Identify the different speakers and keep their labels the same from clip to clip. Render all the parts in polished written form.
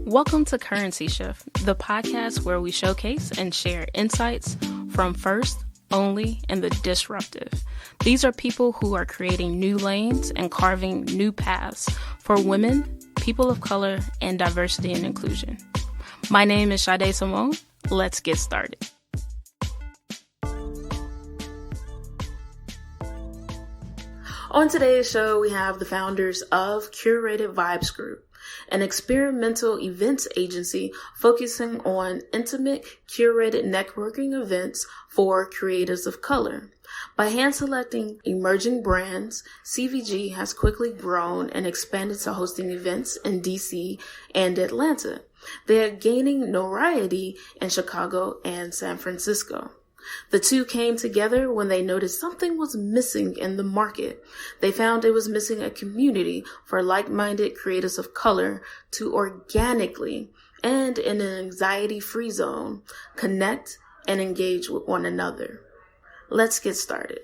Speaker 1: Welcome to Currency Shift, the podcast where we showcase and share insights from first, only, and the disruptive. These are people who are creating new lanes and carving new paths for women, people of color, and diversity and inclusion. My name is Sade Simone. Let's get started. On today's show, we have the founders of Curated Vibes Group, an experimental events agency focusing on intimate, curated networking events for creatives of color. By hand-selecting emerging brands, CVG has quickly grown and expanded to hosting events in DC and Atlanta. They are gaining notoriety in Chicago and San Francisco. The two came together when they noticed something was missing in the market. They found it was missing a community for like-minded creatives of color to organically and in an anxiety-free zone connect and engage with one another. Let's get started.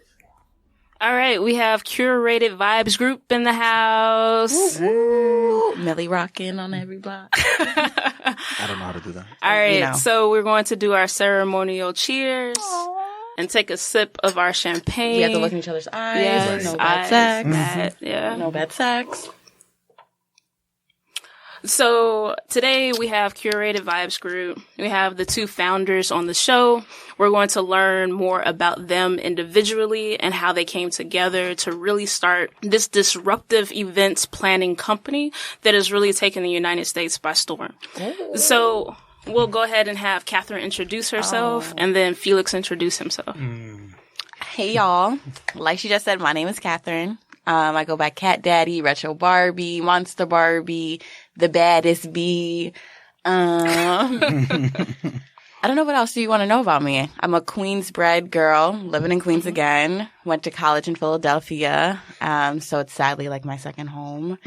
Speaker 1: All right, we have Curated Vibes Group in the house.
Speaker 2: Woo-woo. Millie rocking on every block.
Speaker 3: I don't know how to do that.
Speaker 1: All right, So we're going to do our ceremonial cheers and take a sip of our champagne.
Speaker 2: We have to look in each other's eyes.
Speaker 1: Yes,
Speaker 2: no bad sex.
Speaker 1: Yeah.
Speaker 2: No bad sex.
Speaker 1: So today we have Curated Vibes Group. We have the two founders on the show. We're going to learn more about them individually and how they came together to really start this disruptive events planning company that has really taken the United States by storm. Oh. So we'll go ahead and have Catherine introduce herself and then Felix introduce himself.
Speaker 2: Hey, y'all. Like she just said, my name is Catherine. I go by Cat Daddy, Retro Barbie, Monster Barbie, The Baddest Bee. I don't know what else do you want to know about me. I'm a Queens-bred girl, living in Queens again. Went to college in Philadelphia, so it's sadly like my second home.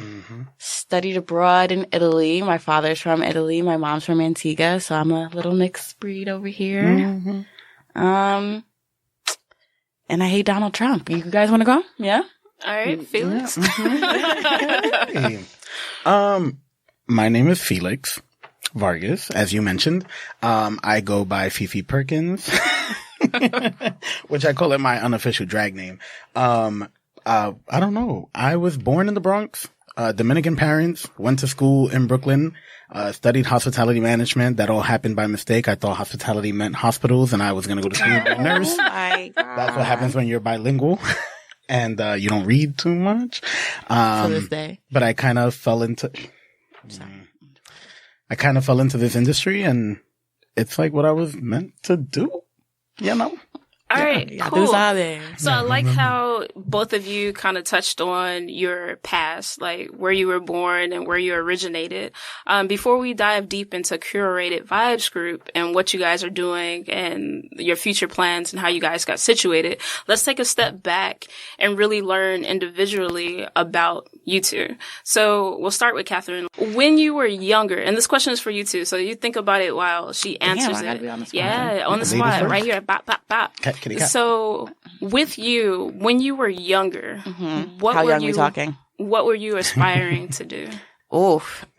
Speaker 2: Studied abroad in Italy. My father's from Italy. My mom's from Antigua, so I'm a little mixed breed over here. And I hate Donald Trump. You guys want to go? Yeah?
Speaker 1: All right, Felix.
Speaker 3: Hey. My name is Felix Vargas, as you mentioned. I go by Fifi Perkins, which I call it my unofficial drag name. I don't know. I was born in the Bronx, Dominican parents, went to school in Brooklyn, studied hospitality management. That all happened by mistake. I thought hospitality meant hospitals and I was going to go to school to be a nurse.
Speaker 2: Oh my God.
Speaker 3: That's what happens when you're bilingual. And you don't read too much.
Speaker 2: To this day.
Speaker 3: But I kind of fell into this industry, and it's like what I was meant to do, you know?
Speaker 1: All right, cool. So I like
Speaker 3: Mm-hmm.
Speaker 1: how both of you kind of touched on your past, like where you were born and where you originated. Before we dive deep into Curated Vibes Group and what you guys are doing and your future plans and how you guys got situated, let's take a step back and really learn individually about you two. So we'll start with Catherine. When you were younger, and this question is for you too, so you think about it while she answers
Speaker 2: I gotta
Speaker 1: it.
Speaker 2: be on the spot.
Speaker 1: Yeah, on the spot, right here. Bop, bop, bop.
Speaker 3: Kitty cat.
Speaker 1: So, with you, when you were younger,
Speaker 2: How young are we talking?
Speaker 1: What were you aspiring to do?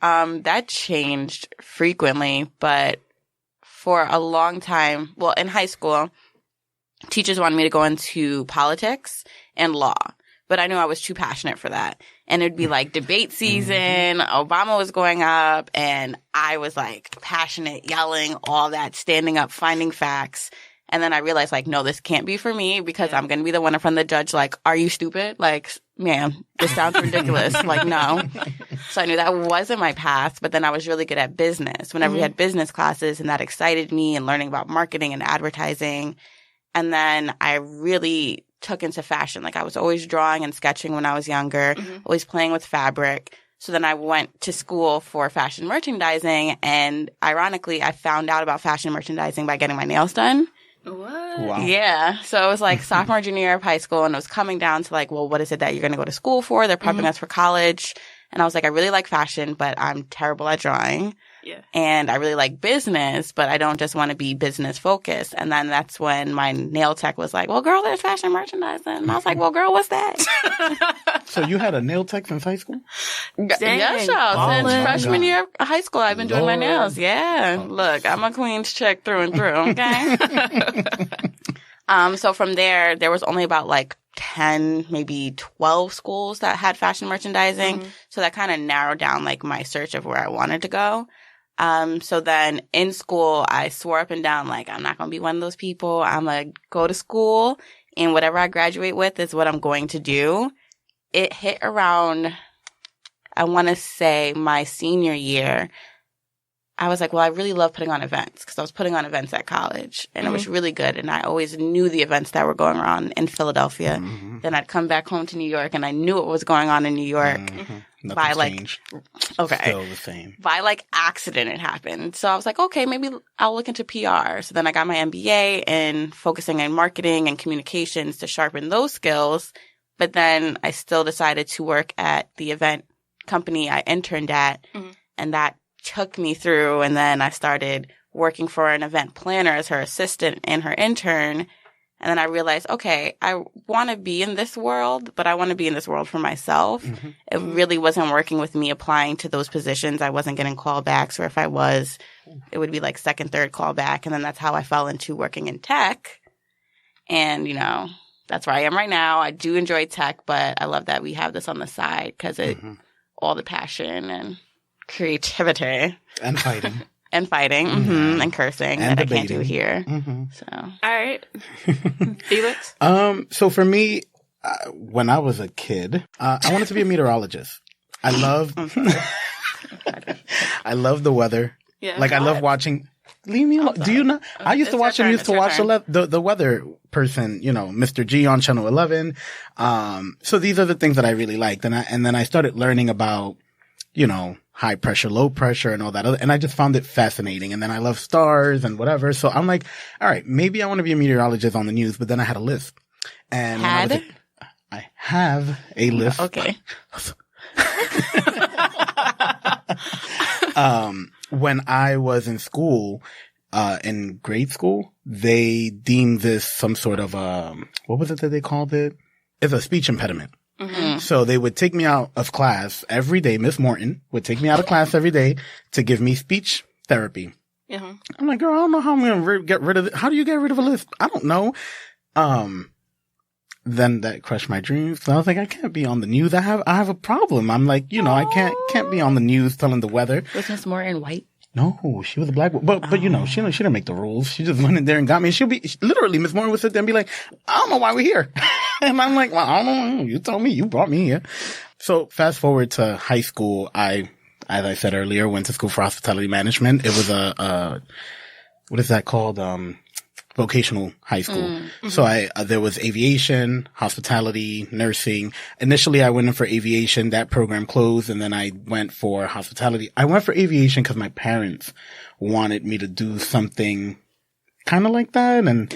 Speaker 2: That changed frequently, but for a long time, well, in high school, teachers wanted me to go into politics and law, but I knew I was too passionate for that. And it'd be like debate season, Obama was going up, and I was like passionate, yelling, all that, standing up, finding facts. And then I realized, like, no, this can't be for me because I'm going to be the one in front of the judge, like, are you stupid? Like, man, this sounds ridiculous. Like, no. So I knew that wasn't my path, but then I was really good at business. Whenever we had business classes, and that excited me, and learning about marketing and advertising. And then I really took into fashion. Like, I was always drawing and sketching when I was younger, always playing with fabric. So then I went to school for fashion merchandising, and ironically, I found out about fashion merchandising by getting my nails done.
Speaker 1: What?
Speaker 3: Wow.
Speaker 2: Yeah. So it was like sophomore, junior year of high school, and it was coming down to like, well, what is it that you're going to go to school for? They're prepping us for college. And I was like, I really like fashion, but I'm terrible at drawing.
Speaker 1: Yeah.
Speaker 2: And I really like business, but I don't just want to be business focused. And then that's when my nail tech was like, well, girl, there's fashion merchandising. And I was like, well, girl, what's that?
Speaker 3: So you had a nail tech since high school?
Speaker 2: Yeah, child. Since freshman year of high school, I've been doing my nails. Yeah.
Speaker 3: Oh.
Speaker 2: Look, I'm a queen's chick through and through, okay? So from there was only about like 10, maybe 12 schools that had fashion merchandising.
Speaker 1: Mm-hmm.
Speaker 2: So that kind of narrowed down like my search of where I wanted to go. So then in school, I swore up and down, like, I'm not going to be one of those people. I'm going to go to school and whatever I graduate with is what I'm going to do. It hit around, I want to say my senior year. I was like, well, I really love putting on events because I was putting on events at college and it was really good. And I always knew the events that were going on in Philadelphia. Mm-hmm. Then I'd come back home to New York and I knew what was going on in New York.
Speaker 3: Mm-hmm.
Speaker 2: By like,
Speaker 3: changed.
Speaker 2: Okay.
Speaker 3: Still the same.
Speaker 2: By like accident it happened. So I was like, okay, maybe I'll look into PR. So then I got my MBA in focusing on marketing and communications to sharpen those skills. But then I still decided to work at the event company I interned at. Mm-hmm. And that took me through. And then I started working for an event planner as her assistant and her intern. And then I realized, okay, I want to be in this world, but I want to be in this world for myself. Mm-hmm. It really wasn't working with me applying to those positions. I wasn't getting callbacks, or if I was, it would be like second, third callback. And then that's how I fell into working in tech. And, you know, that's where I am right now. I do enjoy tech, but I love that we have this on the side because it, all the passion and creativity.
Speaker 3: And fighting.
Speaker 2: And fighting, and cursing
Speaker 3: and
Speaker 2: that
Speaker 3: debating.
Speaker 2: I can't do here. Mm-hmm. So,
Speaker 1: all right, Felix.
Speaker 3: So for me, when I was a kid, I wanted to be a meteorologist. I love, I love the weather. Yeah, like I love watching. Leave me alone. Do you know? I used to watch the weather person, you know, Mr. G on Channel 11. So these are the things that I really liked, and then I started learning about, you know, high pressure, low pressure and all that other, and I just found it fascinating. And then I love stars and whatever. So I'm like, all right, maybe I want to be a meteorologist on the news, but then I had a list. And I have a list.
Speaker 2: Okay.
Speaker 3: When I was in school, in grade school, they deemed this some sort of, what was it that they called it? It's a speech impediment. Mm-hmm. So they would take me out of class every day. Miss Morton would take me out of class every day to give me speech therapy. Uh-huh. I'm like, girl, I don't know how I'm going to get rid of it. How do you get rid of a lisp? I don't know. Then that crushed my dreams. So I was like, I can't be on the news. I have a problem. I'm like, you know, I can't be on the news telling the weather.
Speaker 2: Was Miss Morton white?
Speaker 3: No, she was a black, but you know, she didn't make the rules. She just went in there and got me. Literally, Miss Morton would sit there and be like, I don't know why we're here. And I'm like, well, I don't know. You told me, you brought me here. So fast forward to high school. As I said earlier, went to school for hospitality management. It was what is that called? Vocational high school. Mm-hmm. So there was aviation, hospitality, nursing. Initially, I went in for aviation. That program closed, and then I went for hospitality. I went for aviation because my parents wanted me to do something kind of like that. And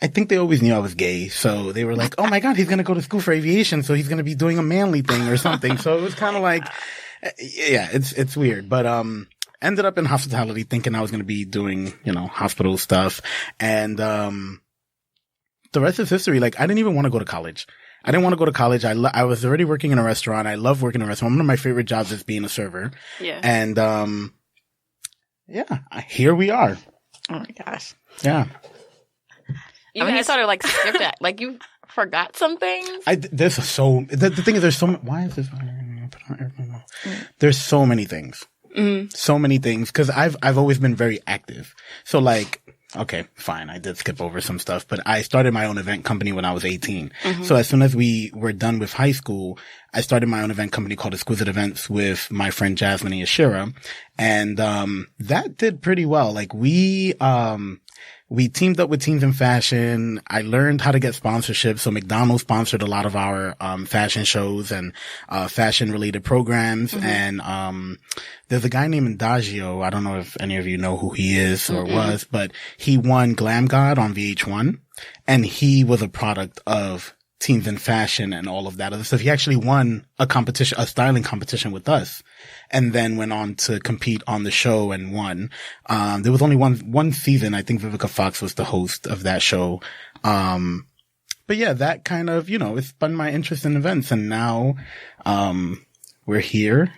Speaker 3: I think they always knew I was gay. So they were like, oh my God, he's going to go to school for aviation. So he's going to be doing a manly thing or something. So it was kind of like, yeah, it's weird. But, ended up in hospitality thinking I was going to be doing, you know, hospital stuff. And, the rest is history. Like, I didn't even want to go to college. I didn't want to go to college. I was already working in a restaurant. I love working in a restaurant. One of my favorite jobs is being a server. Yeah. And, here we are.
Speaker 2: Oh my gosh.
Speaker 3: Yeah.
Speaker 2: You sort of like skipped it. Like you forgot some things.
Speaker 3: The thing is, there's so, why is this? There's so many things. Mm-hmm. So many things. Cause I've always been very active. So like, okay, fine. I did skip over some stuff, but I started my own event company when I was 18. Mm-hmm. So as soon as we were done with high school, I started my own event company called Exquisite Events with my friend Jasmine and Yashira. And, that did pretty well. Like we teamed up with Teens in Fashion. I learned how to get sponsorships. So McDonald's sponsored a lot of our, fashion shows and, fashion related programs. Mm-hmm. And, there's a guy named Indagio. I don't know if any of you know who he is or was, but he won Glam God on VH1 and he was a product of teens in fashion and all of that other stuff. He actually won a styling competition with us, and then went on to compete on the show and won. There was only one season. I think Vivica Fox was the host of that show. But yeah, that kind of, it spun my interest in events, and now, we're here.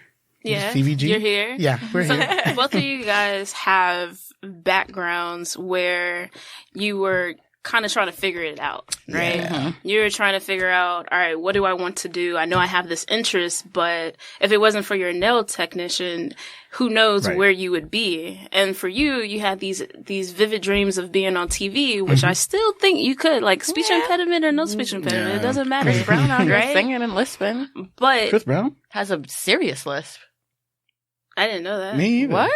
Speaker 4: Yeah.
Speaker 3: CVG.
Speaker 4: You're here.
Speaker 3: Yeah, we're here.
Speaker 4: Both of you guys have backgrounds where you were kind of trying to figure it out, right?
Speaker 3: Yeah.
Speaker 4: You were trying to figure out, all right, what do I want to do? I know I have this interest, but if it wasn't for your nail technician, who knows where you would be? And for you, you had these vivid dreams of being on TV, which I still think you could, like speech impediment or no speech impediment.
Speaker 3: Yeah.
Speaker 4: It doesn't matter.
Speaker 2: Chris Brown out here
Speaker 4: right?
Speaker 2: singing and lisping.
Speaker 4: But
Speaker 3: Chris Brown?
Speaker 2: Has a serious lisp.
Speaker 4: I didn't know that.
Speaker 3: Me either.
Speaker 2: What?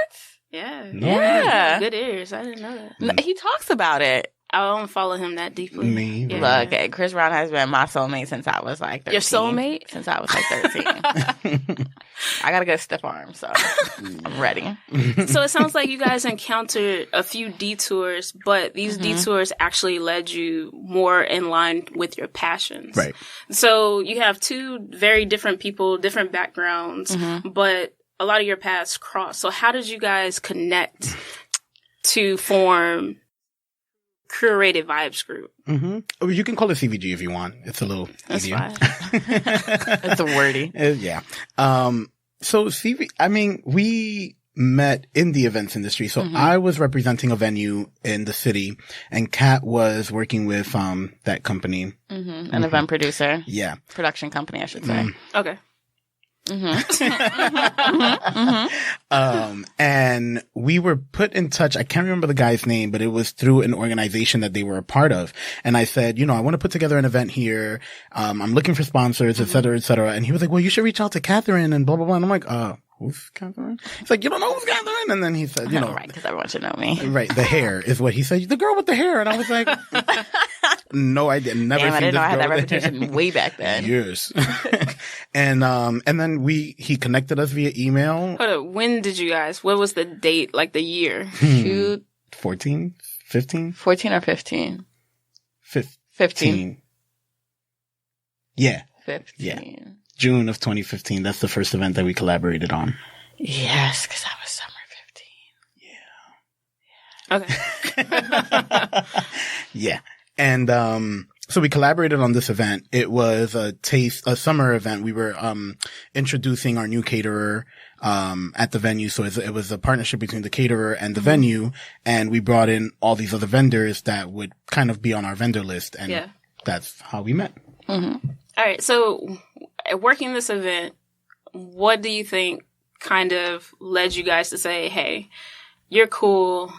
Speaker 4: Yeah.
Speaker 3: No.
Speaker 2: Yeah.
Speaker 4: Good ears. I didn't know that.
Speaker 2: He talks about it.
Speaker 4: I don't follow him that deeply.
Speaker 3: Me either.
Speaker 4: Yeah.
Speaker 2: Look, Chris Brown has been my soulmate since I was like 13.
Speaker 4: Your soulmate?
Speaker 2: Since I was like 13. I got a good stiff arm, so I'm ready.
Speaker 4: So it sounds like you guys encountered a few detours, but these detours actually led you more in line with your passions.
Speaker 3: Right.
Speaker 4: So you have two very different people, different backgrounds, but a lot of your paths cross. So how did you guys connect to form Curated Vibes Group?
Speaker 3: Oh, you can call it CVG if you want. It's a little
Speaker 4: That's
Speaker 3: easier.
Speaker 4: fine.
Speaker 2: It's a wordy.
Speaker 3: Yeah. So we met in the events industry. So I was representing a venue in the city, and Kat was working with that company.
Speaker 2: An event producer.
Speaker 3: Yeah.
Speaker 2: Production company, I should say.
Speaker 4: Okay.
Speaker 3: And we were put in touch. I can't remember the guy's name, but it was through an organization that they were a part of. And I said, I want to put together an event here. I'm looking for sponsors, et cetera, et cetera. And he was like, well, you should reach out to Catherine and blah, blah, blah. And I'm like, who's Catherine? He's like, you don't know who's Catherine? And then he said,
Speaker 2: Right, because everyone should know me.
Speaker 3: Right, the hair is what he said. The girl with the hair. And I was like, no idea. Never
Speaker 2: Damn,
Speaker 3: seen
Speaker 2: I didn't know
Speaker 3: this
Speaker 2: I had
Speaker 3: girl
Speaker 2: that
Speaker 3: with the hair.
Speaker 2: reputation way back then.
Speaker 3: Years. And then he connected us via email.
Speaker 4: Hold up. When did you guys? What was the date? Like the year?
Speaker 2: Shoot,
Speaker 3: 14, 15?
Speaker 2: 14 or 15?
Speaker 3: 15.
Speaker 2: 15.
Speaker 3: Yeah.
Speaker 2: 15.
Speaker 3: Yeah. June of 2015. That's the first event that we collaborated on.
Speaker 2: Yes, because I was summer 15.
Speaker 4: Okay.
Speaker 3: Yeah. And, so we collaborated on this event. It was a summer event. We were, introducing our new caterer, at the venue. So it was a partnership between the caterer and the venue. And we brought in all these other vendors that would kind of be on our vendor list. And that's how we met.
Speaker 4: All right. So working this event, what do you think kind of led you guys to say, hey, you're cool,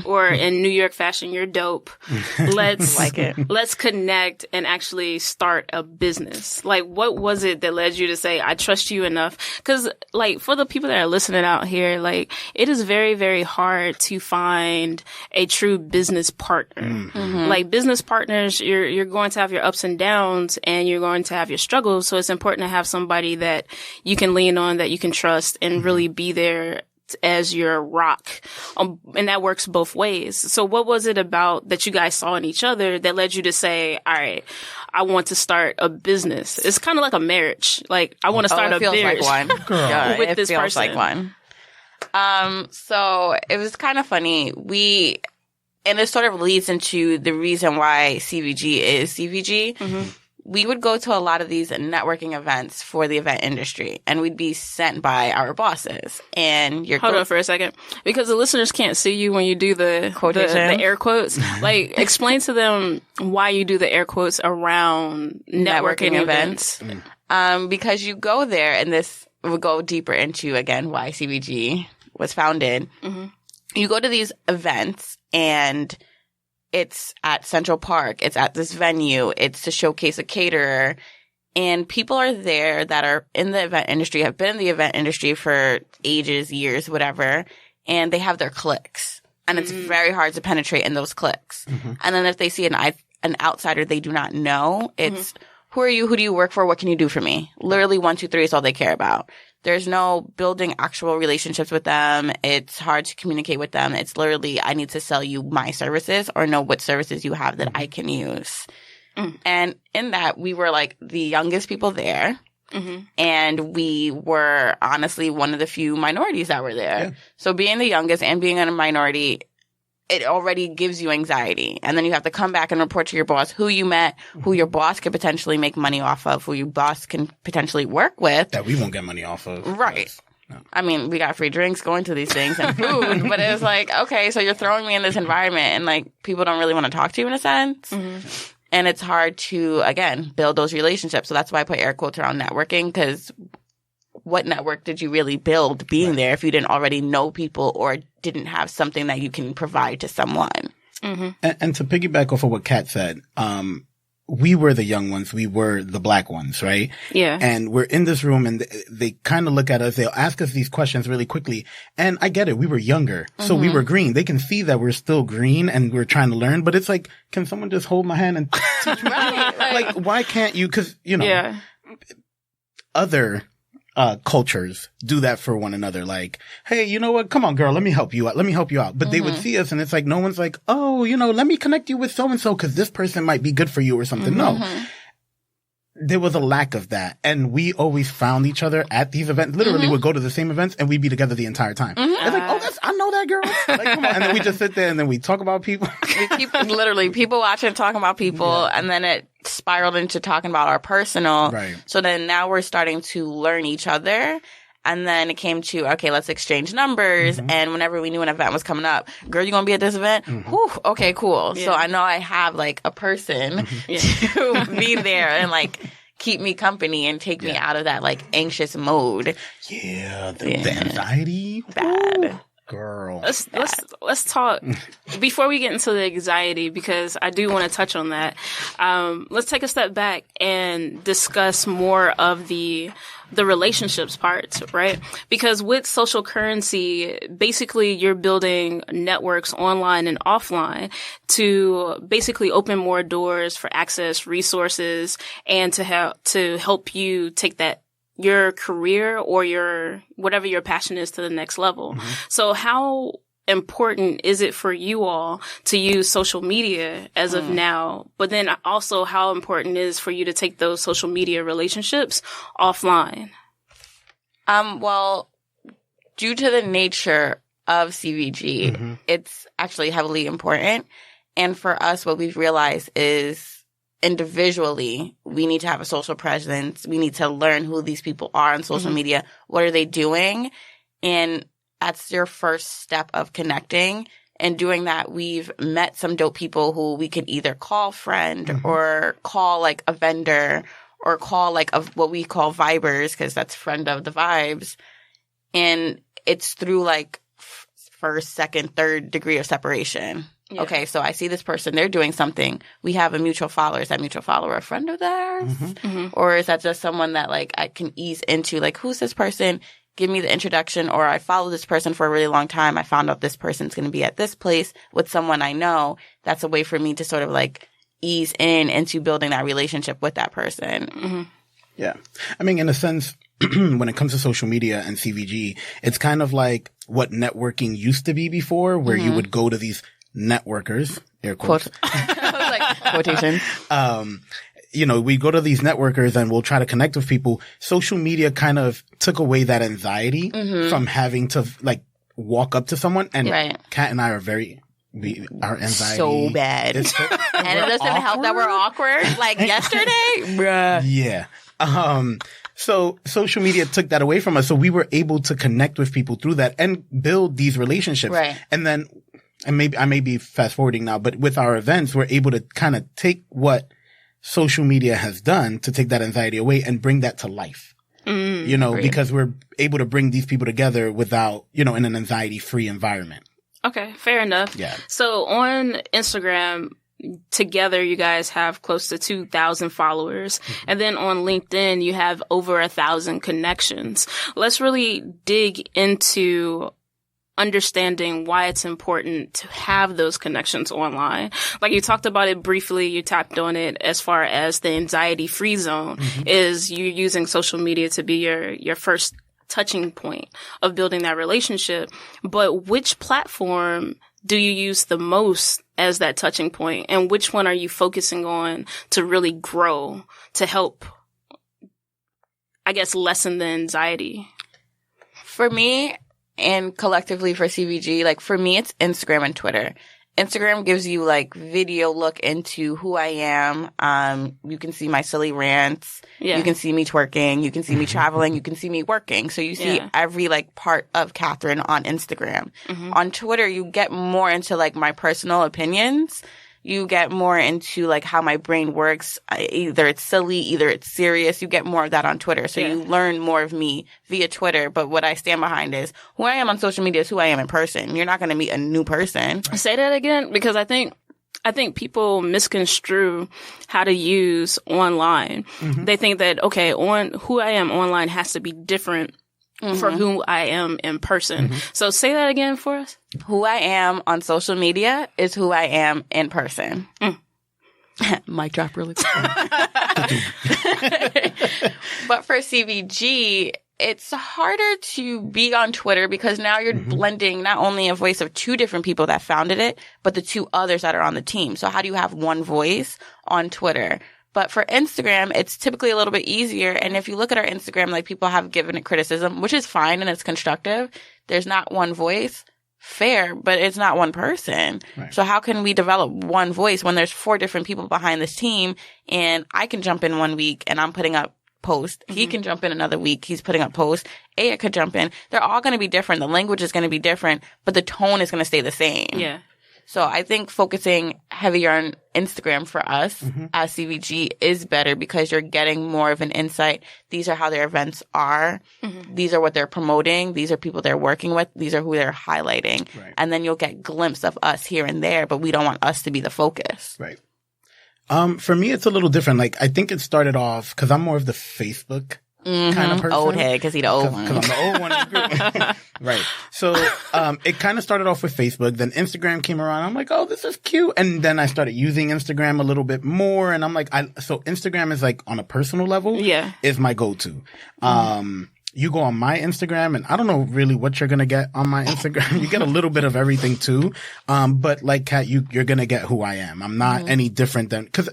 Speaker 4: or in New York fashion, you're dope. Let's
Speaker 2: like it.
Speaker 4: Let's connect and actually start a business. Like, what was it that led you to say, I trust you enough? Because, like, for the people that are listening out here, like, it is very, very hard to find a true business partner. Like, business partners, you're going to have your ups and downs, and you're going to have your struggles. So it's important to have somebody that you can lean on, that you can trust, and really be there as your rock. And that works both ways. So what was it about that you guys saw in each other that led you to say, all right, I want to start a business? It's kind of like a marriage. Like, I want to start a
Speaker 2: feels
Speaker 4: marriage.
Speaker 2: like one. Yeah,
Speaker 4: with
Speaker 2: it
Speaker 4: this
Speaker 2: feels
Speaker 4: person.
Speaker 2: like one. So it was kind of funny. And it sort of leads into the reason why CVG is CVG. We would go to a lot of these networking events for the event industry, and we'd be sent by our bosses. And
Speaker 4: Hold on for a second, because the listeners can't see you when you do the air quotes. Like, explain to them why you do the air quotes around networking events.
Speaker 2: Because you go there, and this will go deeper into, again, why CVG was founded. You go to these events, and it's at Central Park. It's at this venue. It's to showcase a caterer. And people are there that are in the event industry, have been in the event industry for ages, years, whatever. And they have their cliques. And it's very hard to penetrate in those cliques. And then if they see an outsider they do not know, it's, who are you? Who do you work for? What can you do for me? Literally 1, 2, 3 is all they care about. There's no building actual relationships with them. It's hard to communicate with them. It's literally, I need to sell you my services or know what services you have that I can use. And in that, we were like the youngest people there. And we were honestly one of the few minorities that were there. Yeah. So being the youngest and being a minority, it already gives you anxiety. And then you have to come back and report to your boss who you met, who your boss could potentially make money off of, who your boss can potentially work with.
Speaker 3: That we won't get money off of.
Speaker 2: Right. No. I mean, we got free drinks going to these things and food, but it was like, okay, so you're throwing me in this environment and like people don't really want to talk to you in a sense. And it's hard to, again, build those relationships. So that's why I put air quotes around networking, because what network did you really build being there if you didn't already know people or didn't have something that you can provide to someone?
Speaker 3: And to piggyback off of what Kat said, we were the young ones. We were the black ones, right?
Speaker 4: Yeah.
Speaker 3: And we're in this room and they kind of look at us. They'll ask us these questions really quickly. And I get it. We were younger. So we were green. They can see that we're still green and we're trying to learn. But it's like, can someone just hold my hand and teach me? Like, why can't you? Cause, you know, other cultures do that for one another. Like, hey, you know what? Come on, girl. Let me help you out. Let me help you out. But they would see us and it's like, no one's like, oh, you know, let me connect you with so-and-so because this person might be good for you or something. No. There was a lack of that. And we always found each other at these events. Literally would go to the same events and we'd be together the entire time. It's like, oh, I know that girl. Like, come on. And then we just sit there and then we talk about people.
Speaker 2: Literally, people watching, talking about people. And then it spiraled into talking about our personal.
Speaker 3: Right.
Speaker 2: So then now we're starting to learn each other. And then it came to, okay, let's exchange numbers. And whenever we knew an event was coming up, girl, you gonna be at this event? Whew, okay, cool. So I know I have like a person to be there and like keep me company and take me out of that like anxious mode.
Speaker 3: Yeah, the anxiety.
Speaker 2: Bad.
Speaker 3: Ooh. Girl.
Speaker 4: Let's talk before we get into the anxiety, because I do want to touch on that. Let's take a step back and discuss more of the relationships part, right? Because with social currency, basically you're building networks online and offline to basically open more doors for access, resources, and to help you take your career or your whatever your passion is to the next level. So how important is it for you all to use social media as of now? But then also how important is for you to take those social media relationships offline?
Speaker 2: Well, due to the nature of CVG, it's actually heavily important. And for us, what we've realized is individually, we need to have a social presence. We need to learn who these people are on social media. What are they doing? And that's your first step of connecting. And doing that, we've met some dope people who we could either call friend or call like a vendor or call like what we call vibers, because that's friend of the vibes. And it's through like first, second, third degree of separation. Yeah. Okay, so I see this person, they're doing something. We have a mutual follower. Is that mutual follower a friend of theirs? Or is that just someone that like I can ease into? Like, who's this person? Give me the introduction. Or I follow this person for a really long time. I found out this person's going to be at this place with someone I know. That's a way for me to sort of like ease into building that relationship with that person.
Speaker 3: Yeah. I mean, in a sense, when it comes to social media and CVG, it's kind of like what networking used to be before, where you would go to these networkers, air quotes.
Speaker 2: Like quotation.
Speaker 3: You know, we go to these networkers and we'll try to connect with people. Social media kind of took away that anxiety from having to like walk up to someone. And Kat and I are our anxiety.
Speaker 2: So bad.
Speaker 3: And
Speaker 2: it doesn't help that we're awkward. Like yesterday. Bruh.
Speaker 3: Yeah. So social media took that away from us. So we were able to connect with people through that and build these relationships.
Speaker 2: Right.
Speaker 3: And then, and maybe I may be fast forwarding now, but with our events, we're able to kind of take what social media has done to take that anxiety away and bring that to life. You know, because we're able to bring these people together without, you know, in an anxiety free environment.
Speaker 4: Okay. Fair enough.
Speaker 3: Yeah.
Speaker 4: So on Instagram, together you guys have close to 2,000 followers. And then on LinkedIn, you have over 1,000 connections. Let's really dig into understanding why it's important to have those connections online. Like you talked about it briefly, you tapped on it as far as the anxiety free zone is you using social media to be your first touching point of building that relationship. But which platform do you use the most as that touching point? And which one are you focusing on to really grow, to help, I guess, lessen the anxiety?
Speaker 2: For me, and collectively for CVG, like for me, it's Instagram and Twitter. Instagram gives you like video look into who I am. You can see my silly rants.
Speaker 4: Yeah.
Speaker 2: You can see me twerking. You can see me traveling. You can see me working. So you see every like part of Catherine on Instagram. On Twitter, you get more into like my personal opinions. You get more into like how my brain works. Either it's silly, either it's serious. You get more of that on Twitter. So you learn more of me via Twitter. But what I stand behind is who I am on social media is who I am in person. You're not going to meet a new person.
Speaker 4: Say that again, because I think people misconstrue how to use online. They think that, okay, on who I am online has to be different for who I am in person. So say that again for us.
Speaker 2: Who I am on social media is who I am in person. Mic drop really quick. But for CVG, it's harder to be on Twitter because now you're blending not only a voice of two different people that founded it, but the two others that are on the team. So how do you have one voice on Twitter? But for Instagram, it's typically a little bit easier. And if you look at our Instagram, like people have given it criticism, which is fine and it's constructive. There's not one voice. Fair, but it's not one person. Right. So how can we develop one voice when there's 4 different people behind this team and I can jump in one week and I'm putting up post. He can jump in another week. He's putting up post. Aya could jump in. They're all going to be different. The language is going to be different, but the tone is going to stay the same.
Speaker 4: Yeah.
Speaker 2: So I think focusing heavier on Instagram for us as CVG is better because you're getting more of an insight. These are how their events are. These are what they're promoting. These are people they're working with. These are who they're highlighting. Right. And then you'll get glimpse of us here and there, but we don't want us to be the focus.
Speaker 3: Right. For me, it's a little different. Like, I think it started off because I'm more of the Facebook kind of person.
Speaker 2: Old head, because he's the old one.
Speaker 3: Because I'm the old one in the group. Right. So, it kind of started off with Facebook. Then Instagram came around. I'm like, oh, this is cute. And then I started using Instagram a little bit more. And I'm like, so Instagram is like on a personal level.
Speaker 4: Yeah.
Speaker 3: Is my go-to. You go on my Instagram and I don't know really what you're going to get on my Instagram. You get a little bit of everything too. But like Kat, you're going to get who I am. I'm not any different than, cause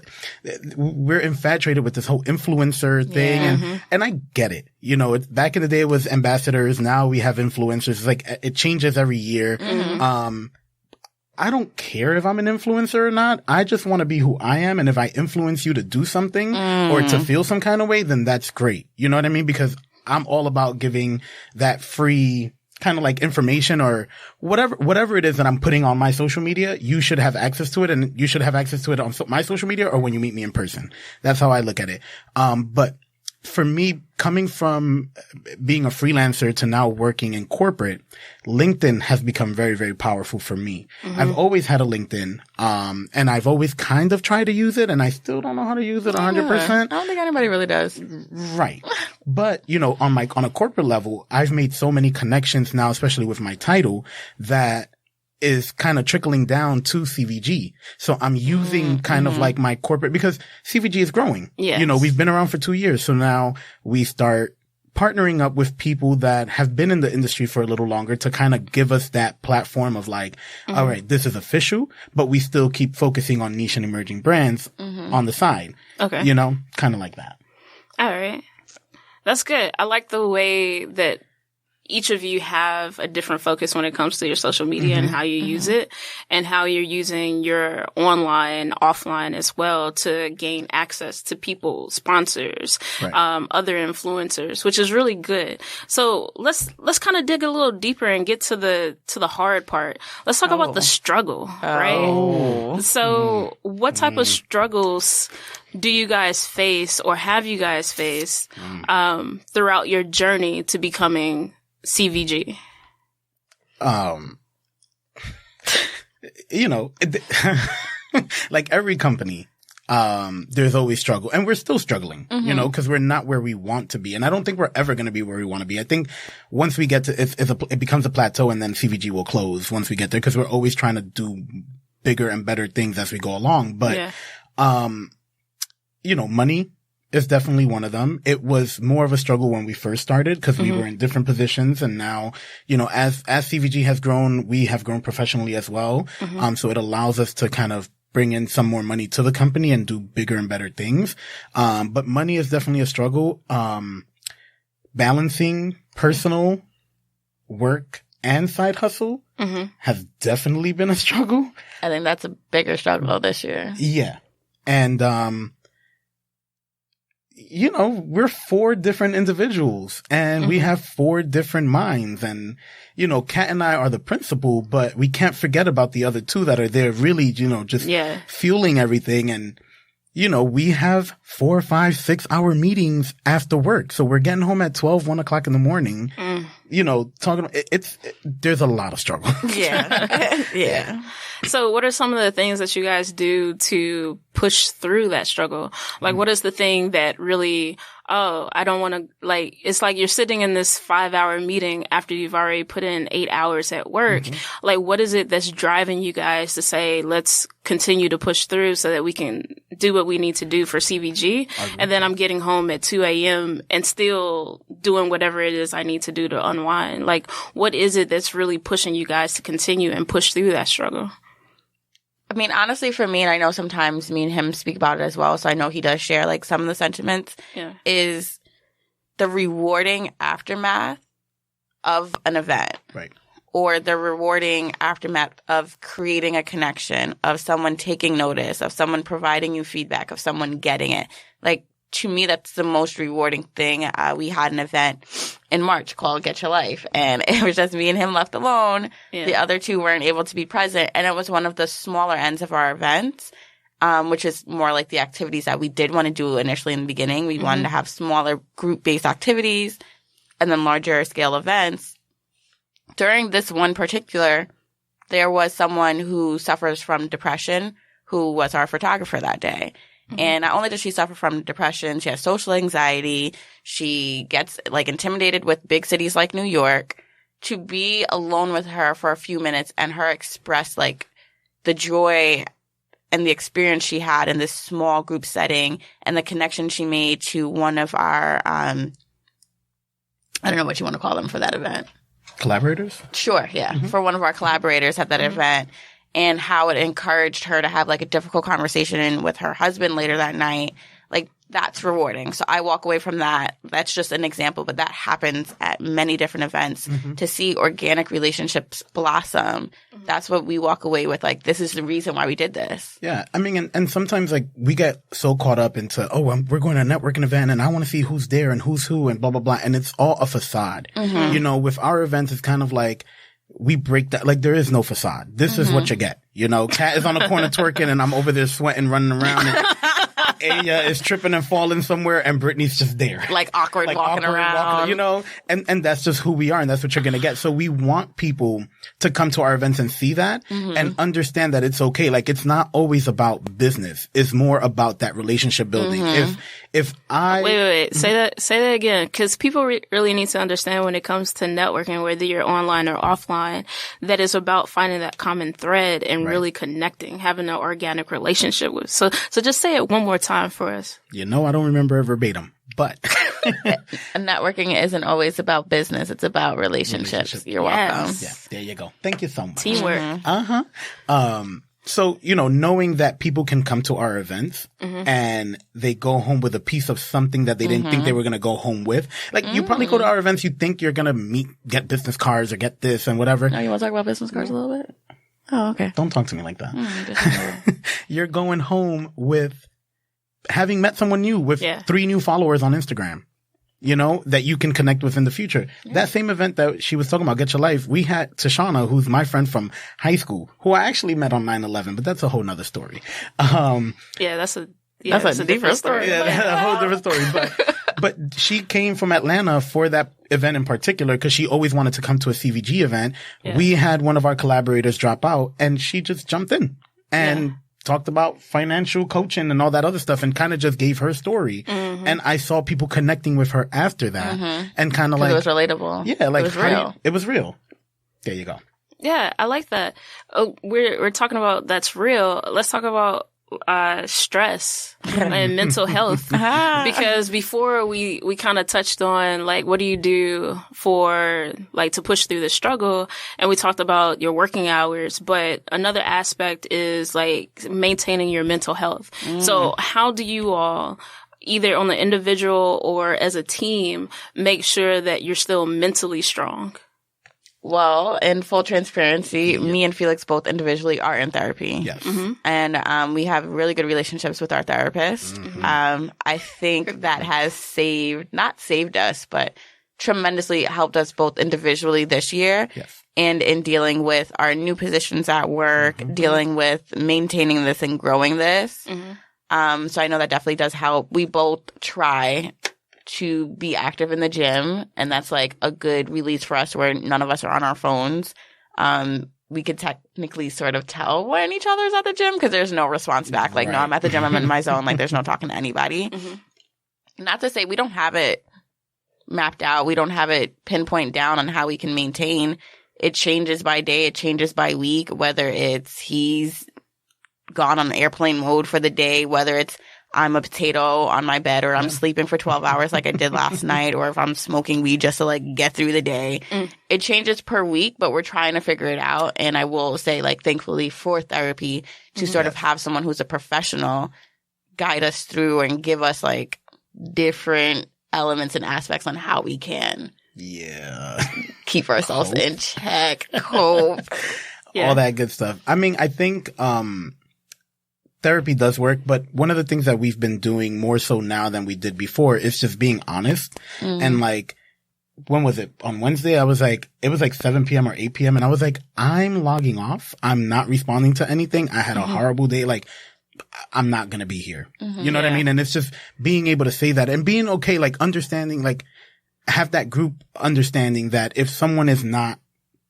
Speaker 3: we're infatuated with this whole influencer thing. And I get it. You know, back in the day it was ambassadors. Now we have influencers. It's like it changes every year. I don't care if I'm an influencer or not. I just want to be who I am. And if I influence you to do something or to feel some kind of way, then that's great. You know what I mean? Because I'm all about giving that free kind of like information or whatever it is that I'm putting on my social media. You should have access to it, and you should have access to it on my social media or when you meet me in person. That's how I look at it. But for me, coming from being a freelancer to now working in corporate, LinkedIn has become very, very powerful for me. I've always had a LinkedIn, and I've always kind of tried to use it, and I still don't know how to use it 100%.
Speaker 2: I don't think anybody really does.
Speaker 3: Right. But, you know, on a corporate level, I've made so many connections now, especially with my title, that is kind of trickling down to CVG. So I'm using kind of like my corporate, because CVG is growing.
Speaker 4: Yes.
Speaker 3: You know, we've been around for 2 years. So now we start partnering up with people that have been in the industry for a little longer to kind of give us that platform of like, all right, this is official, but we still keep focusing on niche and emerging brands on the side.
Speaker 4: Okay.
Speaker 3: You know, kind of like that.
Speaker 4: All right. That's good. I like the way that each of you have a different focus when it comes to your social media and how you use it, and how you're using your online, offline as well to gain access to people, sponsors, other influencers, which is really good. So let's kind of dig a little deeper and get to the hard part. Let's talk about the struggle, right? So what type of struggles do you guys face, or have you guys faced throughout your journey to becoming CVG?
Speaker 3: You know, like every company, there's always struggle, and we're still struggling, you know, because we're not where we want to be. And I don't think we're ever going to be where we want to be. I think once we get to, it becomes a plateau, and then CVG will close once we get there, because we're always trying to do bigger and better things as we go along. But, you know, money is definitely one of them. It was more of a struggle when we first started because we were in different positions, and now, you know, as CVG has grown, we have grown professionally as well. So it allows us to kind of bring in some more money to the company and do bigger and better things. But money is definitely a struggle. Balancing personal work and side hustle has definitely been a struggle.
Speaker 2: I think that's a bigger struggle this year.
Speaker 3: Yeah. And, you know, we're 4 different individuals and we have 4 different minds. And, you know, Kat and I are the principal, but we can't forget about the other 2 that are there really, you know, just fueling everything. And, you know, we have 4, 5, 6 hour meetings after work. So we're getting home at 12, 1 o'clock in the morning, you know, there's a lot of struggle.
Speaker 2: Yeah.
Speaker 4: So what are some of the things that you guys do to push through that struggle? Like, what is the thing that really, I don't want to, like, it's like you're sitting in this 5-hour meeting after you've already put in 8 hours at work. Like, what is it that's driving you guys to say, let's continue to push through so that we can do what we need to do for CVG? And then I'm getting home at 2 a.m. and still doing whatever it is I need to do to unwind. Like, what is it that's really pushing you guys to continue and push through that struggle?
Speaker 2: I mean, honestly, for me, and I know sometimes me and him speak about it as well, so I know he does share like some of the sentiments, is the rewarding aftermath of an event.
Speaker 3: Right.
Speaker 2: Or the rewarding aftermath of creating a connection, of someone taking notice, of someone providing you feedback, of someone getting it. Like, to me, that's the most rewarding thing. We had an event in March called Get Your Life, and it was just me and him left alone. The other 2 weren't able to be present, and it was one of the smaller ends of our events, which is more like the activities that we did want to do initially in the beginning. We wanted to have smaller group-based activities and then larger scale events. During this one particular, there was someone who suffers from depression who was our photographer that day. And not only does she suffer from depression, she has social anxiety. She gets like intimidated with big cities like New York. To be alone with her for a few minutes and her express like the joy and the experience she had in this small group setting and the connection she made to one of our, I don't know what you want to call them for that event.
Speaker 3: Collaborators?
Speaker 2: Sure, yeah. For one of our collaborators at that event. And how it encouraged her to have like a difficult conversation with her husband later that night. Like, that's rewarding. So I walk away from that. That's just an example, but that happens at many different events. To see organic relationships blossom. That's what we walk away with. Like, this is the reason why we did this.
Speaker 3: Yeah. I mean, and sometimes like we get so caught up into, we're going to a networking event and I want to see who's there and who's who and blah, blah, blah. And it's all a facade. You know, with our events, it's kind of like, we break that, like, there is no facade. This is what you get. You know, Kat is on the corner twerking and I'm over there sweating, running around. And Aya is tripping and falling somewhere and Brittany's just there.
Speaker 2: Like awkward walking around.
Speaker 3: You know, and that's just who we are and that's what you're going to get. So we want people to come to our events and see that and understand that it's okay. Like, it's not always about business. It's more about that relationship building. If I
Speaker 4: wait, say that again, because people really need to understand when it comes to networking, whether you're online or offline, that it's about finding that common thread and really connecting, having an organic relationship with. So just say it one more time for us.
Speaker 3: You know, I don't remember it verbatim, but
Speaker 2: networking isn't always about business. It's about relationships. You're welcome.
Speaker 3: Yeah, there you go. Thank you so much.
Speaker 4: Teamwork.
Speaker 3: So, you know, knowing that people can come to our events and they go home with a piece of something that they didn't think they were going to go home with. Like, you probably go to our events, you think you're going to get business cards or get this and whatever.
Speaker 2: Oh, you want to talk about business cards a little bit? Oh, okay.
Speaker 3: Don't talk to me like that. You're going home with having met someone new with 3 new followers on Instagram. You know, that you can connect with in the future. Yeah. That same event that she was talking about, Get Your Life, we had Tashana, who's my friend from high school, who I actually met on 9/11, but that's a whole nother story.
Speaker 4: That's a different story.
Speaker 3: Yeah, a whole different story. But she came from Atlanta for that event in particular because she always wanted to come to a CVG event. Yeah. We had one of our collaborators drop out and she just jumped in and talked about financial coaching and all that other stuff and kind of just gave her story. And I saw people connecting with her after that and kind of like.
Speaker 2: It was relatable.
Speaker 3: Yeah, like.
Speaker 2: It was real.
Speaker 3: It was real. There you go.
Speaker 4: Yeah, I like that. Oh, we're talking about that's real. Let's talk about stress and mental health, because before we kind of touched on like, what do you do for like to push through the struggle? And we talked about your working hours, but another aspect is like maintaining your mental health. So how do you all, either on the individual or as a team, make sure that you're still mentally strong?
Speaker 2: Well, in full transparency, me and Felix both individually are in therapy.
Speaker 3: Yes.
Speaker 2: And we have really good relationships with our therapist. I think that has not saved us, but tremendously helped us both individually this year.
Speaker 3: Yes.
Speaker 2: And in dealing with our new positions at work, dealing with maintaining this and growing this. So I know that definitely does help. We both try to be active in the gym, and that's like a good release for us where none of us are on our phones. We could technically sort of tell when each other's at the gym because there's no response back. Like, no, I'm at the gym, I'm in my zone. Like, there's no talking to anybody. Not to say we don't have it mapped out. We don't have it pinpoint down on how we can maintain. It changes by day. It changes by week, whether it's he's gone on airplane mode for the day, whether it's I'm a potato on my bed, or I'm sleeping for 12 hours like I did last night, or if I'm smoking weed just to like get through the day. It changes per week, but we're trying to figure it out. And I will say, like, thankfully for therapy to sort of have someone who's a professional guide us through and give us like different elements and aspects on how we can keep ourselves in check, cope.
Speaker 3: All that good stuff. I mean, I think therapy does work, but one of the things that we've been doing more so now than we did before is just being honest. And like, when was it? On Wednesday, I was like, it was like 7 p.m. or 8 p.m. And I was like, I'm logging off. I'm not responding to anything. I had a horrible day. Like, I'm not going to be here. You know what I mean? And it's just being able to say that and being okay, like understanding, like have that group understanding that if someone is not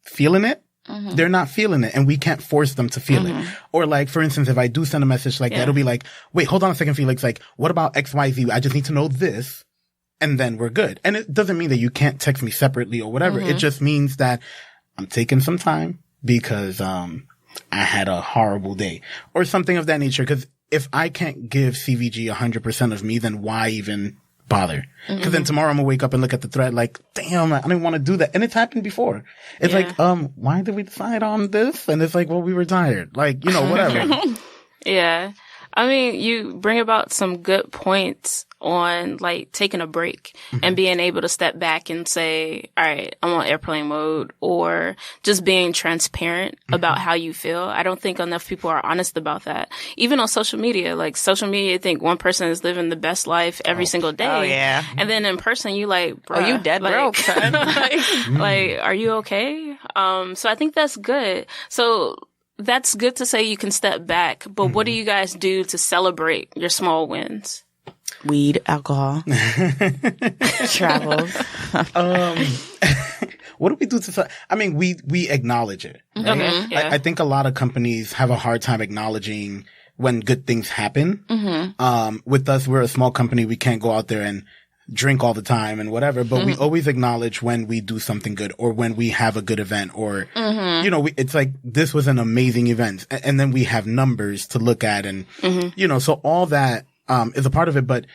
Speaker 3: feeling it, they're not feeling it, and we can't force them to feel it. Or like, for instance, if I do send a message like that, it'll be like, wait, hold on a second, Felix. Like, what about XYZ? I just need to know this, and then we're good. And it doesn't mean that you can't text me separately or whatever. It just means that I'm taking some time because I had a horrible day or something of that nature. Because if I can't give CVG 100% of me, then why even bother? Because then tomorrow I'm gonna wake up and look at the thread like, damn, I didn't want to do that. And it's happened before. It's like, why did we decide on this? And it's like, well, we were tired. Like, you know, whatever.
Speaker 4: I mean, you bring about some good points on like taking a break and being able to step back and say, all right, I'm on airplane mode, or just being transparent about how you feel. I don't think enough people are honest about that. Even on social media, like social media, I think one person is living the best life every single day. And then in person, you like, bro,
Speaker 2: you dead
Speaker 4: like,
Speaker 2: broke, son.
Speaker 4: like, are you okay? So I think that's good. So that's good to say you can step back, but what do you guys do to celebrate your small wins?
Speaker 2: Weed, alcohol, travels.
Speaker 3: What do we do to? I mean, we acknowledge it. Right? I think a lot of companies have a hard time acknowledging when good things happen. With us, we're a small company. We can't go out there and drink all the time and whatever, but we always acknowledge when we do something good or when we have a good event or, you know, it's like, this was an amazing event. And then we have numbers to look at and, you know, so all that, is a part of it, but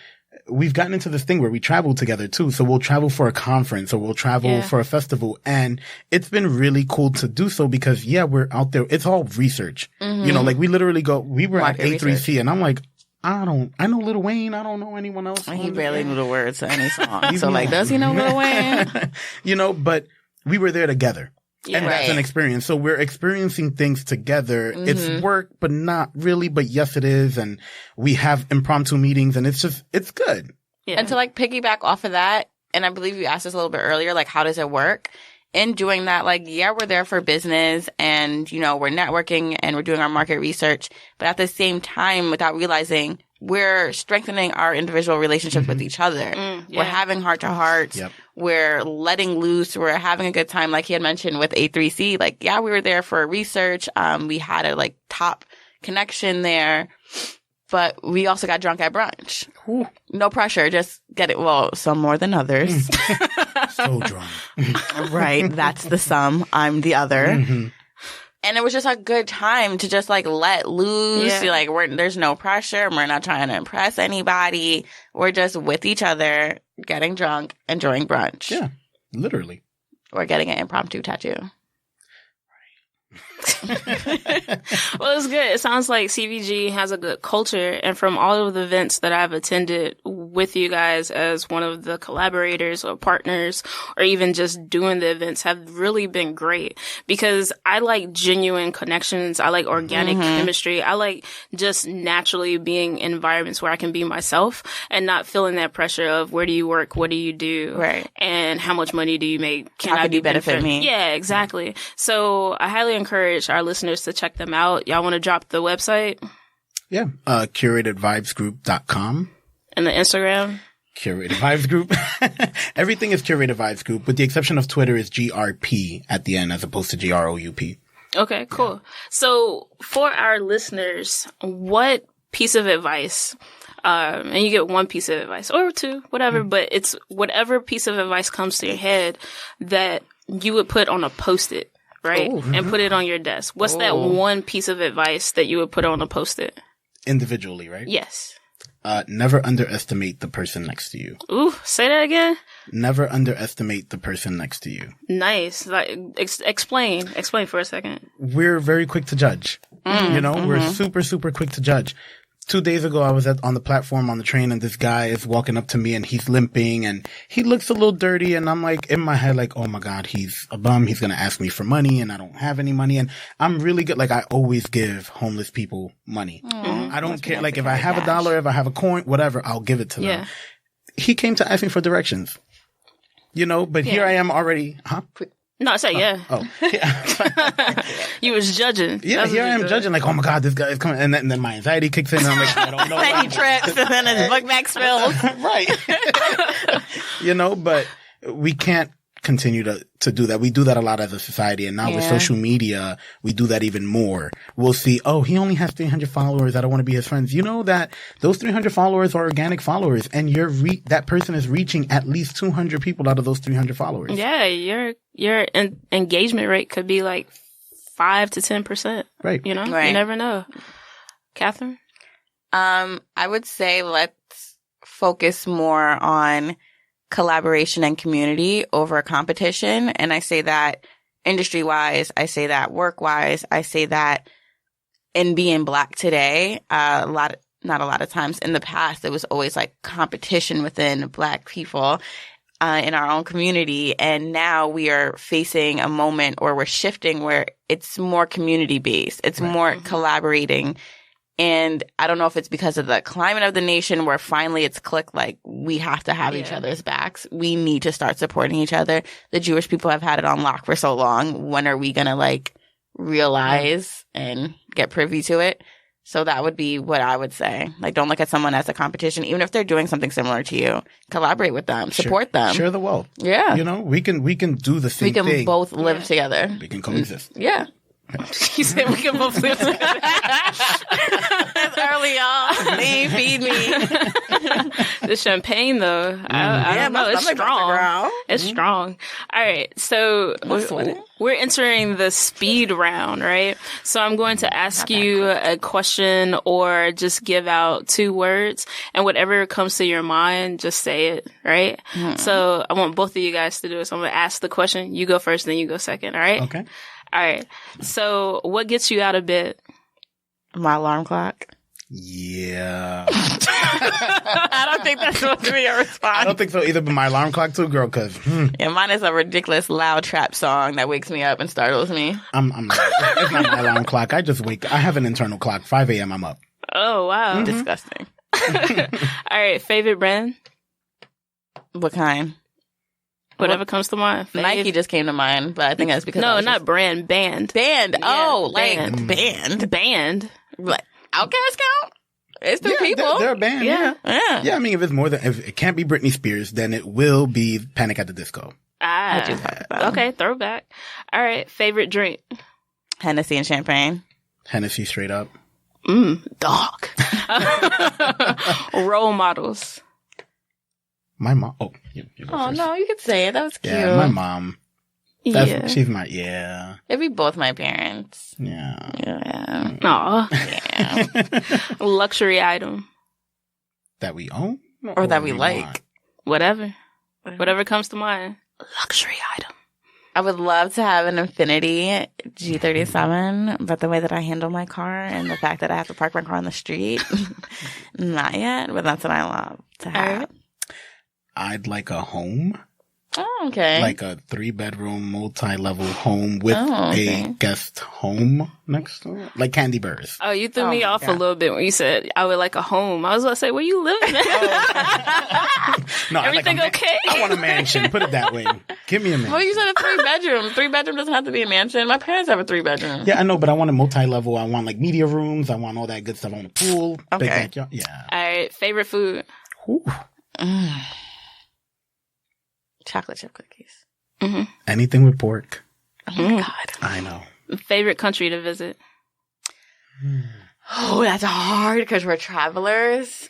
Speaker 3: we've gotten into this thing where we travel together too. So we'll travel for a conference or we'll travel for a festival. And it's been really cool to do so because we're out there. It's all research, you know, like we literally we were at A3C and I'm like, I know Lil Wayne. I don't know anyone else.
Speaker 2: He barely knew the words to any song. So like, does he know Lil Wayne?
Speaker 3: You know, but we were there together. And that's an experience. So we're experiencing things together. It's work, but not really. But yes, it is. And we have impromptu meetings and it's good.
Speaker 2: And to like piggyback off of that, and I believe you asked us a little bit earlier, like, how does it work? In doing that, like, we're there for business and, you know, we're networking and we're doing our market research. But at the same time, without realizing, we're strengthening our individual relationships with each other. We're having heart-to-hearts. We're letting loose. We're having a good time. Like he had mentioned with A3C, like, we were there for research. We had a, like, top connection there. But we also got drunk at brunch. Ooh. No pressure. Just get it. Well, some more than others.
Speaker 3: So drunk.
Speaker 2: Right. That's the sum. I'm the other. And it was just a good time to just like let loose.
Speaker 4: Yeah.
Speaker 2: Like there's no pressure. We're not trying to impress anybody. We're just with each other, getting drunk, enjoying brunch.
Speaker 3: Yeah, literally.
Speaker 2: Or getting an impromptu tattoo.
Speaker 4: Well, it's good. It sounds like CVG has a good culture. And from all of the events that I've attended with you guys as one of the collaborators or partners, or even just doing the events, have really been great, because I like genuine connections. I like organic chemistry. I like just naturally being in environments where I can be myself and not feeling that pressure of where do you work? What do you do?
Speaker 2: Right.
Speaker 4: And how much money do you make?
Speaker 2: How could you benefit me?
Speaker 4: Yeah, exactly. So I highly encourage our listeners to check them out. Y'all want to drop the website?
Speaker 3: Yeah. Curatedvibesgroup.com.
Speaker 4: And the Instagram?
Speaker 3: Curated Vibes Group. Everything is Curated Vibes Group, with the exception of Twitter is GRP at the end as opposed to GROUP.
Speaker 4: Okay, cool. Yeah. So for our listeners, what piece of advice, and you get one piece of advice or two, whatever, but it's whatever piece of advice comes to your head that you would put on a Post-it, right? And put it on your desk. What's that one piece of advice that you would put on a Post-it?
Speaker 3: Individually, right?
Speaker 4: Yes.
Speaker 3: Never underestimate the person next to you.
Speaker 4: Ooh, say that again.
Speaker 3: Never underestimate the person next to you.
Speaker 4: Nice. Like, explain for a second.
Speaker 3: We're very quick to judge. We're super, super quick to judge. 2 days ago, I was on the platform on the train, and this guy is walking up to me, and he's limping, and he looks a little dirty, and I'm like, in my head, like, oh my God, he's a bum. He's going to ask me for money, and I don't have any money. And I'm really good. Like, I always give homeless people money. I don't care. Like, if I have $1, if I have a coin, whatever, I'll give it to them. He came to ask me for directions, but here I am already,
Speaker 4: No, I said yeah. You was judging.
Speaker 3: Yeah, here I am judging, like, oh my God, this guy is coming. And then my anxiety kicks in, and I'm like, I don't know.
Speaker 2: Then he trips, and then his book bag spills.
Speaker 3: Right. But we can't continue to do that. We do that a lot as a society. And now with social media, we do that even more. We'll see, oh, he only has 300 followers. I don't want to be his friends. You know that those 300 followers are organic followers, and that person is reaching at least 200 people out of those 300 followers.
Speaker 4: Yeah, your engagement rate could be like 5 to 10%.
Speaker 3: Right.
Speaker 4: You never know. Catherine?
Speaker 2: I would say let's focus more on collaboration and community over competition. And I say that industry-wise, I say that work-wise, I say that in being Black today, not a lot of times in the past, it was always like competition within Black people in our own community. And now we are facing a moment, or we're shifting, where it's more community-based. It's more collaborating. And I don't know if it's because of the climate of the nation, where finally it's clicked, like, we have to have each other's backs. We need to start supporting each other. The Jewish people have had it on lock for so long. When are we going to, realize and get privy to it? So that would be what I would say. Like, don't look at someone as a competition. Even if they're doing something similar to you, collaborate with them, support them.
Speaker 3: Share the wealth.
Speaker 2: Yeah.
Speaker 3: We can do the same thing.
Speaker 2: We can both live together.
Speaker 3: We can coexist.
Speaker 2: Yeah.
Speaker 4: He said we can both live together.
Speaker 2: That's early on. They feed me.
Speaker 4: The champagne, though, I don't know. It's strong. It's strong. All right. So we're entering the speed round, right? So I'm going to ask you a question, or just give out 2 words, and whatever comes to your mind, just say it, right? So I want both of you guys to do it. So I'm going to ask the question. You go first, then you go second. All right?
Speaker 3: Okay.
Speaker 4: All right. So what gets you out of bed?
Speaker 2: My alarm clock.
Speaker 3: Yeah.
Speaker 2: I don't think that's supposed to be a response.
Speaker 3: I don't think so either, but my alarm clock too, girl, because...
Speaker 2: Yeah, mine is a ridiculous loud trap song that wakes me up and startles me.
Speaker 3: I'm not. It's not my alarm clock. I just wake... I have an internal clock. 5 a.m. I'm up.
Speaker 4: Oh, wow.
Speaker 2: Disgusting.
Speaker 4: All right. Favorite brand?
Speaker 2: What kind?
Speaker 4: Whatever comes to mind.
Speaker 2: Nike just came to mind, but I think that's because
Speaker 4: not brand, band.
Speaker 2: Band. Oh,
Speaker 4: band.
Speaker 2: Band. Like, Outkast count? It's 2 people.
Speaker 3: They're a band.
Speaker 2: Yeah.
Speaker 3: Yeah, I mean, if it can't be Britney Spears, then it will be Panic at the Disco.
Speaker 4: Okay, throwback. All right, favorite drink?
Speaker 2: Hennessy and champagne.
Speaker 3: Hennessy straight up.
Speaker 4: Dog. Role models.
Speaker 3: My mom. Oh, you
Speaker 2: oh, no, you could say it. That was cute.
Speaker 3: Yeah, my mom.
Speaker 4: Yeah.
Speaker 3: She's my, yeah.
Speaker 2: It'd be both my parents.
Speaker 3: Yeah.
Speaker 2: Yeah.
Speaker 4: Aw.
Speaker 2: Yeah.
Speaker 4: Luxury item.
Speaker 3: That we own?
Speaker 2: Or that we
Speaker 3: want?
Speaker 2: like.
Speaker 4: Whatever comes to mind. Luxury item.
Speaker 2: I would love to have an Infiniti G37, but the way that I handle my car and the fact that I have to park my car on the street, not yet, but that's what I love to have.
Speaker 3: I'd like a home.
Speaker 2: Oh, okay.
Speaker 3: Like a 3-bedroom, multi-level home with
Speaker 2: okay.
Speaker 3: a guest home next to it. Like Candy Burrs.
Speaker 4: Oh, you threw me off a little bit when you said I would like a home. I was going to say, where you living at?
Speaker 3: No,
Speaker 4: Everything okay?
Speaker 3: I want a mansion. Put it that way. Give me a mansion.
Speaker 2: Well, you said a 3-bedroom. 3-bedroom doesn't have to be a mansion. My parents have a 3-bedroom.
Speaker 3: Yeah, I know, but I want a multi-level. I want like media rooms. I want all that good stuff. I want a pool.
Speaker 2: Okay.
Speaker 3: Big backyard. Yeah.
Speaker 4: All right. Favorite food?
Speaker 3: Ooh.
Speaker 2: Chocolate chip cookies.
Speaker 4: Mm-hmm.
Speaker 3: Anything with pork.
Speaker 2: Oh, my God.
Speaker 3: I know.
Speaker 4: Favorite country to visit?
Speaker 2: Oh, that's hard because we're travelers.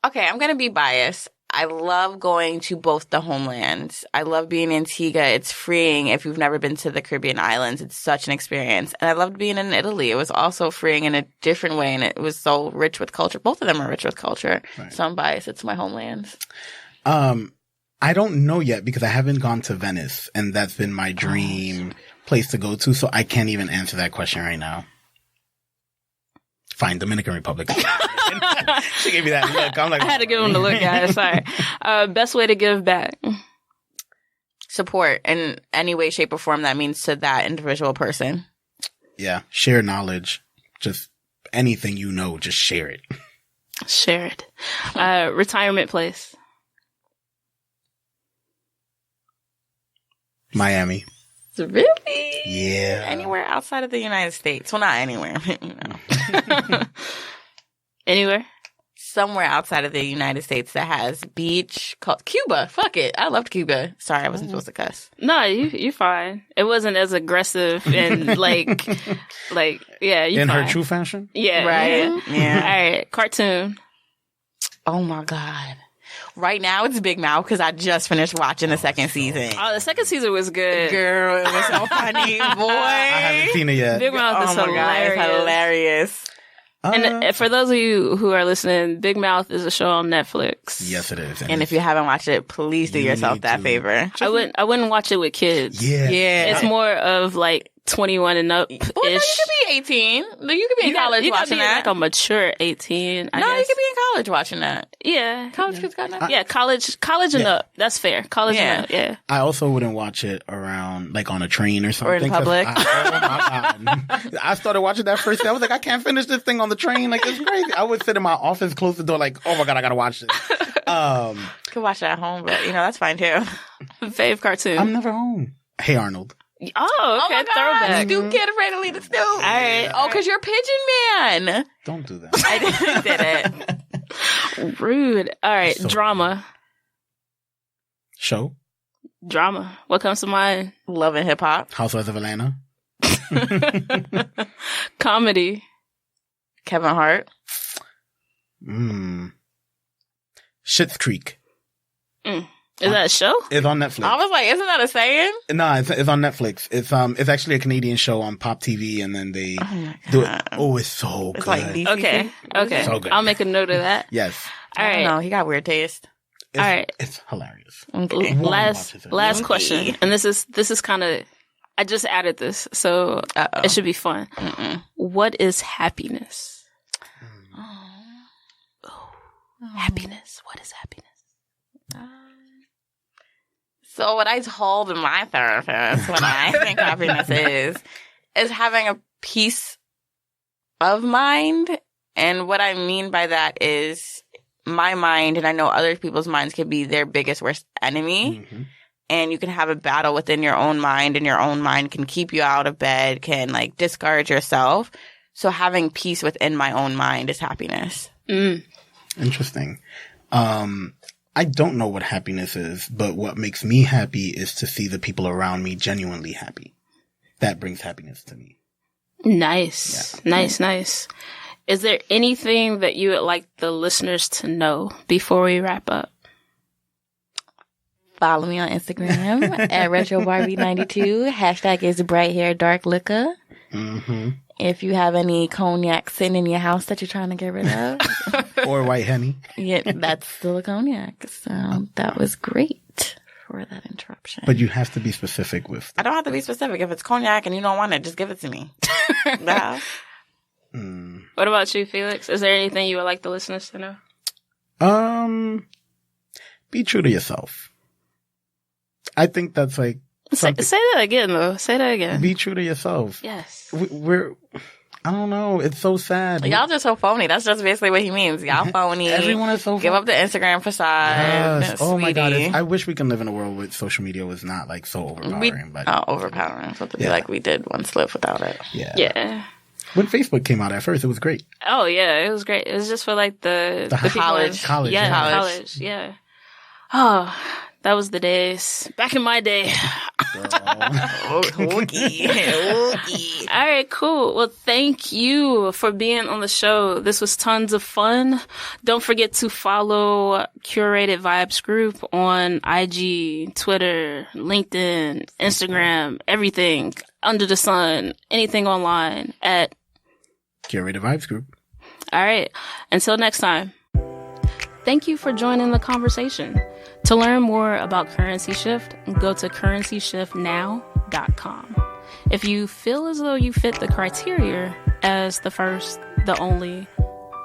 Speaker 2: Okay, I'm going to be biased. I love going to both the homelands. I love being in Antigua. It's freeing if you've never been to the Caribbean islands. It's such an experience. And I loved being in Italy. It was also freeing in a different way, and it was so rich with culture. Both of them are rich with culture. Right. So I'm biased. It's my homelands.
Speaker 3: I don't know yet because I haven't gone to Venice, and that's been my dream place to go to, so I can't even answer that question right now. Fine, Dominican Republic. She gave me that look. I'm like,
Speaker 4: I had to give him the look, guys. Sorry. Best way to give back?
Speaker 2: Support in any way, shape, or form that means to that individual person.
Speaker 3: Yeah, share knowledge. Just anything you know, just share it.
Speaker 4: Share it. Retirement place?
Speaker 3: Miami.
Speaker 2: Really?
Speaker 3: Yeah.
Speaker 2: Anywhere outside of the United States. Well, not anywhere.
Speaker 4: Anywhere?
Speaker 2: Somewhere outside of the United States that has beach. Called Cuba. Fuck it. I loved Cuba. Sorry, I wasn't supposed to cuss.
Speaker 4: No, you're fine. It wasn't as aggressive and like, yeah, you're
Speaker 3: in
Speaker 4: fine.
Speaker 3: her true fashion?
Speaker 4: Yeah.
Speaker 2: Right. Yeah.
Speaker 4: All right. Cartoon.
Speaker 2: Oh my God. Right now, it's Big Mouth because I just finished watching the second season.
Speaker 4: Oh, the second season was good.
Speaker 2: Girl, it was so funny, boy.
Speaker 3: I haven't seen it yet.
Speaker 4: Big Mouth is hilarious.
Speaker 2: God, it's hilarious.
Speaker 4: And for those of you who are listening, Big Mouth is a show on Netflix.
Speaker 3: Yes, it is.
Speaker 2: And if you haven't watched it, please do yourself that favor.
Speaker 4: I wouldn't watch it with kids.
Speaker 3: Yeah.
Speaker 4: It's more of like 21 and up.
Speaker 2: Well, no, you could be 18. No, you could be in college watching that.
Speaker 4: Like a mature 18. I
Speaker 2: guess.
Speaker 4: You
Speaker 2: could be in college watching that.
Speaker 4: Yeah.
Speaker 2: College kids got that.
Speaker 4: Yeah, college and up. That's fair. College and up. Yeah.
Speaker 3: I also wouldn't watch it around, like on a train or something.
Speaker 2: Or in public.
Speaker 3: Oh my God. I started watching that first day. I was like, I can't finish this thing on the train. Like, it's crazy. I would sit in my office, close the door, like, oh my God, I gotta watch this.
Speaker 2: Could watch it at home, but that's fine too.
Speaker 4: Fave cartoon.
Speaker 3: I'm never home. Hey Arnold.
Speaker 4: Oh, okay, throwback.
Speaker 2: Stu Kid afraid to leave the stoop. All
Speaker 4: right.
Speaker 2: Oh, because you're Pigeon Man.
Speaker 3: Don't do that.
Speaker 2: I did it.
Speaker 4: Rude. All right,
Speaker 3: So
Speaker 4: drama.
Speaker 3: Show.
Speaker 4: Drama. What comes to mind?
Speaker 2: Love and hip hop.
Speaker 3: Housewives of Atlanta.
Speaker 4: Comedy.
Speaker 2: Kevin Hart.
Speaker 3: Schitt's Creek.
Speaker 4: Is that a show?
Speaker 3: It's on Netflix.
Speaker 2: I was like, isn't that a saying?
Speaker 3: No, it's on Netflix. It's actually a Canadian show on Pop TV, and then they do it. Oh, it's so good.
Speaker 2: Like
Speaker 4: Okay.
Speaker 3: So good.
Speaker 4: I'll make a note of that.
Speaker 3: Yes.
Speaker 4: All right.
Speaker 2: No, he got weird taste.
Speaker 3: It's,
Speaker 4: All right.
Speaker 3: It's hilarious.
Speaker 2: Okay.
Speaker 4: Last question, and this is kind of. I just added this, so it should be fun. What is happiness? Happiness. What is happiness?
Speaker 2: So what I told my therapist when I think happiness is having a peace of mind. And what I mean by that is my mind, and I know other people's minds can be their biggest worst enemy. Mm-hmm. And you can have a battle within your own mind, and your own mind can keep you out of bed, can like discourage yourself. So having peace within my own mind is happiness.
Speaker 3: Interesting. I don't know what happiness is, but what makes me happy is to see the people around me genuinely happy. That brings happiness to me.
Speaker 4: Nice. Yeah. Nice. Is there anything that you would like the listeners to know before we wrap up?
Speaker 2: Follow me on Instagram at RetroBarbie92. Hashtag is bright hair, dark liquor. Mm-hmm. If you have any cognac sitting in your house that you're trying to get rid of.
Speaker 3: Or white honey.
Speaker 2: Yeah, that's still a cognac. So that was great for that interruption.
Speaker 3: But you have to be specific with...
Speaker 2: I don't have to be specific. If it's cognac and you don't want it, just give it to me. Nah.
Speaker 4: What about you, Felix? Is there anything you would like the listeners to know?
Speaker 3: Be true to yourself. I think that's like...
Speaker 4: Say that again, though. Say that again.
Speaker 3: Be true to yourself.
Speaker 4: Yes.
Speaker 3: I don't know. It's so sad.
Speaker 2: Y'all just so phony. That's just basically what he means. Y'all phony.
Speaker 3: Everyone is so phony.
Speaker 2: Give up the Instagram facade.
Speaker 3: Yes. Oh my God. I wish we could live in a world where social media was not like so overpowering.
Speaker 2: Overpowering. So to be like we did once live without it.
Speaker 4: Yeah.
Speaker 3: When Facebook came out at first, it was great.
Speaker 4: Oh yeah, it was great. It was just for like the
Speaker 3: college.
Speaker 4: Yeah, college. Yeah. Oh, that was the days. Back in my day.
Speaker 2: Okay.
Speaker 4: All right, cool. Well, thank you for being on the show. This was tons of fun. Don't forget to follow Curated Vibes Group on IG, Twitter, LinkedIn, Instagram, everything under the sun, anything online at
Speaker 3: Curated Vibes Group.
Speaker 4: All right. Until next time. Thank you for joining the conversation. To learn more about Currency Shift, go to currencyshiftnow.com. If you feel as though you fit the criteria as the first, the only,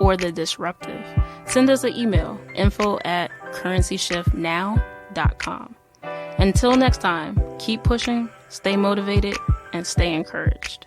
Speaker 4: or the disruptive, send us an email, info@currencyshiftnow.com. Until next time, keep pushing, stay motivated, and stay encouraged.